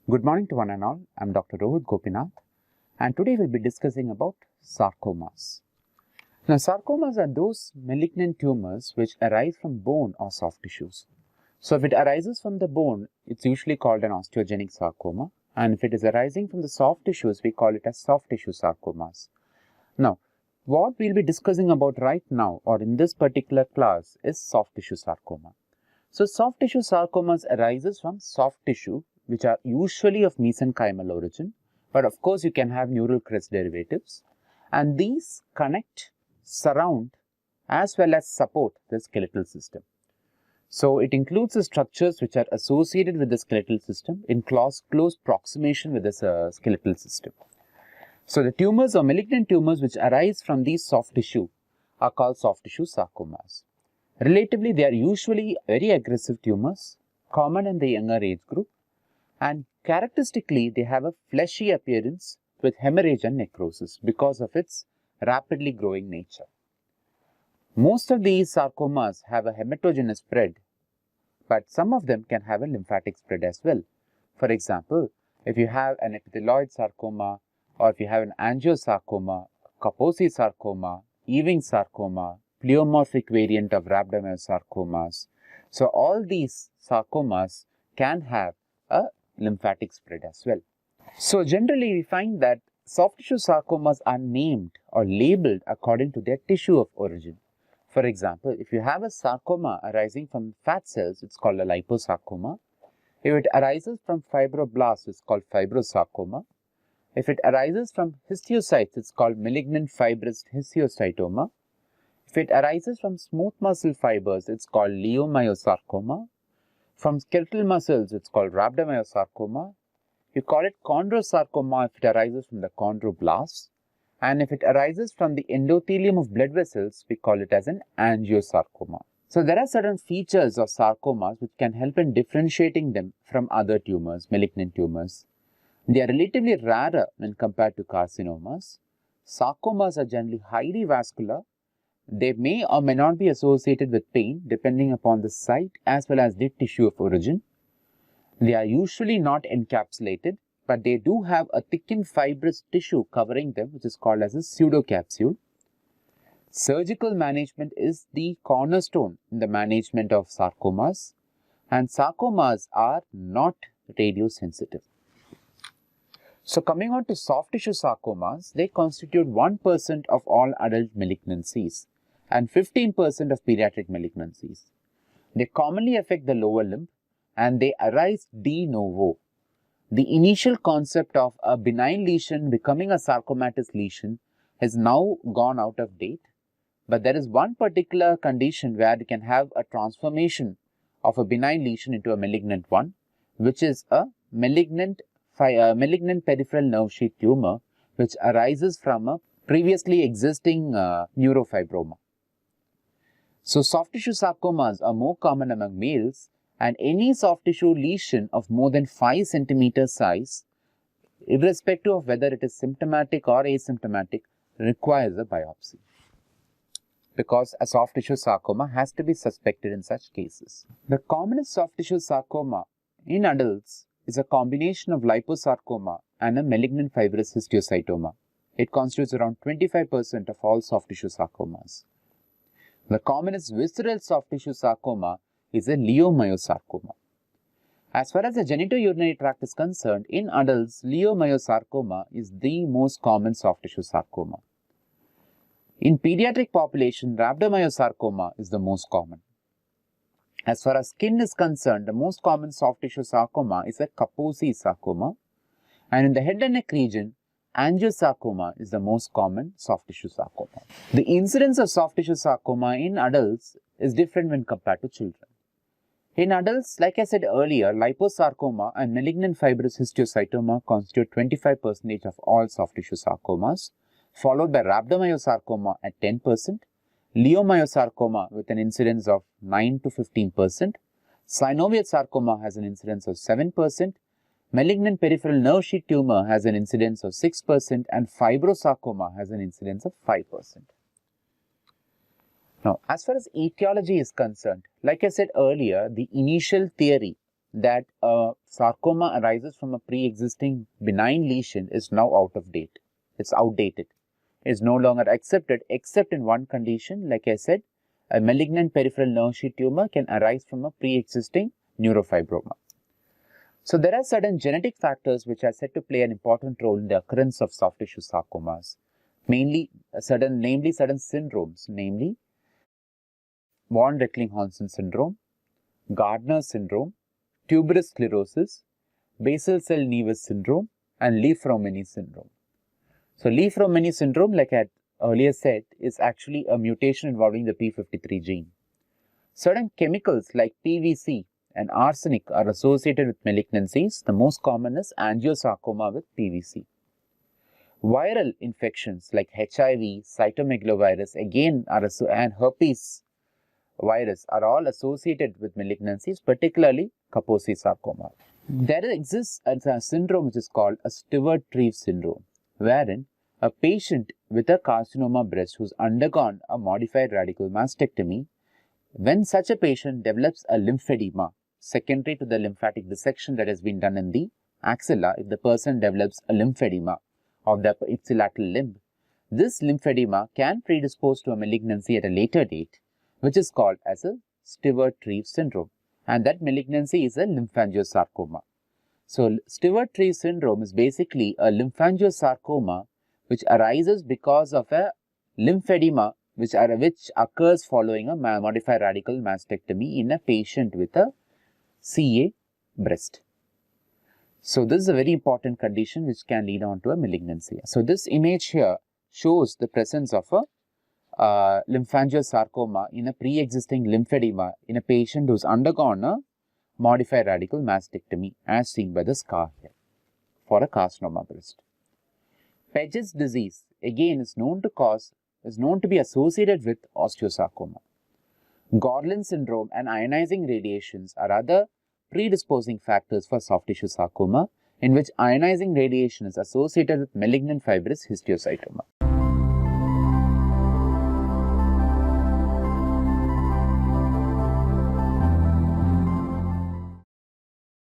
Good morning to one and all. I'm Dr. Rohit Gopinath, and today we'll be discussing about sarcomas. Now, sarcomas are those malignant tumors which arise from bone or soft tissues. So, if it arises from the bone, it's usually called an osteogenic sarcoma, and if it is arising from the soft tissues, we call it as soft tissue sarcomas. Now, what we'll be discussing about right now or in this particular class is soft tissue sarcoma. So, soft tissue sarcomas arises from soft tissue which are usually of mesenchymal origin, but of course you can have neural crest derivatives, and these connect, surround as well as support the skeletal system. So, it includes the structures which are associated with the skeletal system in close proximation with the skeletal system. So, the tumors or malignant tumors which arise from these soft tissue are called soft tissue sarcomas. Relatively, they are usually very aggressive tumors, common in the younger age group, and characteristically, they have a fleshy appearance with hemorrhage and necrosis because of its rapidly growing nature. Most of these sarcomas have a hematogenous spread, but some of them can have a lymphatic spread as well. For example, if you have an epithelioid sarcoma, or if you have an angiosarcoma, Kaposi sarcoma, Ewing sarcoma, pleomorphic variant of rhabdomyosarcomas. So, all these sarcomas can have a lymphatic spread as well. So, generally we find that soft tissue sarcomas are named or labeled according to their tissue of origin. For example, if you have a sarcoma arising from fat cells, it's called a liposarcoma. If it arises from fibroblasts, it's called fibrosarcoma. If it arises from histiocytes, it's called malignant fibrous histiocytoma. If it arises from smooth muscle fibers, it's called leiomyosarcoma. From skeletal muscles, it's called rhabdomyosarcoma. You call it chondrosarcoma if it arises from the chondroblasts. And if it arises from the endothelium of blood vessels, we call it as an angiosarcoma. So, there are certain features of sarcomas which can help in differentiating them from other tumors, malignant tumors. They are relatively rarer when compared to carcinomas. Sarcomas are generally highly vascular. They may or may not be associated with pain depending upon the site as well as the tissue of origin. They are usually not encapsulated, but they do have a thickened fibrous tissue covering them, which is called as a pseudocapsule. Surgical management is the cornerstone in the management of sarcomas, and sarcomas are not radiosensitive. So, coming on to soft tissue sarcomas, they constitute 1% of all adult malignancies and 15% of pediatric malignancies. They commonly affect the lower limb and they arise de novo. The initial concept of a benign lesion becoming a sarcomatous lesion has now gone out of date, but there is one particular condition where you can have a transformation of a benign lesion into a malignant one, which is a malignant peripheral nerve sheath tumor, which arises from a previously existing neurofibroma. So, soft tissue sarcomas are more common among males, and any soft tissue lesion of more than 5 centimeter size, irrespective of whether it is symptomatic or asymptomatic, requires a biopsy, because a soft tissue sarcoma has to be suspected in such cases. The commonest soft tissue sarcoma in adults is a combination of liposarcoma and a malignant fibrous histiocytoma. It constitutes around 25% of all soft tissue sarcomas. The commonest visceral soft tissue sarcoma is a leiomyosarcoma. As far as the genitourinary tract is concerned, in adults, leiomyosarcoma is the most common soft tissue sarcoma. In pediatric population, rhabdomyosarcoma is the most common. As far as skin is concerned, the most common soft tissue sarcoma is a Kaposi sarcoma, and in the head and neck region, angiosarcoma is the most common soft tissue sarcoma. The incidence of soft tissue sarcoma in adults is different when compared to children. In adults, like I said earlier, liposarcoma and malignant fibrous histiocytoma constitute 25% of all soft tissue sarcomas, followed by rhabdomyosarcoma at 10%, leiomyosarcoma with an incidence of 9 to 15%, synovial sarcoma has an incidence of 7%, malignant peripheral nerve sheath tumor has an incidence of 6%, and fibrosarcoma has an incidence of 5%. Now, as far as etiology is concerned, like I said earlier, the initial theory that sarcoma arises from a pre-existing benign lesion is now out of date. It's outdated. It's no longer accepted except in one condition. Like I said, a malignant peripheral nerve sheath tumor can arise from a pre-existing neurofibroma. So there are certain genetic factors which are said to play an important role in the occurrence of soft tissue sarcomas, namely certain syndromes, namely von Reckling-Hansen syndrome, Gardner syndrome, tuberous sclerosis, basal cell Nevis syndrome, and Li-Fraumeni syndrome. So Li-Fraumeni syndrome, like I had earlier said, is actually a mutation involving the p53 gene. Certain chemicals like PVC and arsenic are associated with malignancies. The most common is angiosarcoma with PVC. Viral infections like HIV, cytomegalovirus again and herpes virus are all associated with malignancies, particularly Kaposi sarcoma. There exists a syndrome which is called a Stewart-Treves syndrome, wherein a patient with a carcinoma breast who's undergone a modified radical mastectomy, when such a patient develops a lymphedema secondary to the lymphatic dissection that has been done in the axilla, if the person develops a lymphedema of the ipsilateral limb, this lymphedema can predispose to a malignancy at a later date, which is called as a Stewart-Treves syndrome, and that malignancy is a lymphangiosarcoma. So Stewart-Treves syndrome is basically a lymphangiosarcoma which arises because of a lymphedema which occurs following a modified radical mastectomy in a patient with a CA breast. So this is a very important condition which can lead on to a malignancy. So this image here shows the presence of a lymphangiosarcoma in a pre-existing lymphedema in a patient who's undergone a modified radical mastectomy, as seen by the scar here for a carcinoma breast. Paget's disease again is known to be associated with osteosarcoma. Gorlin syndrome and ionizing radiations are other predisposing factors for soft tissue sarcoma, in which ionizing radiation is associated with malignant fibrous histiocytoma.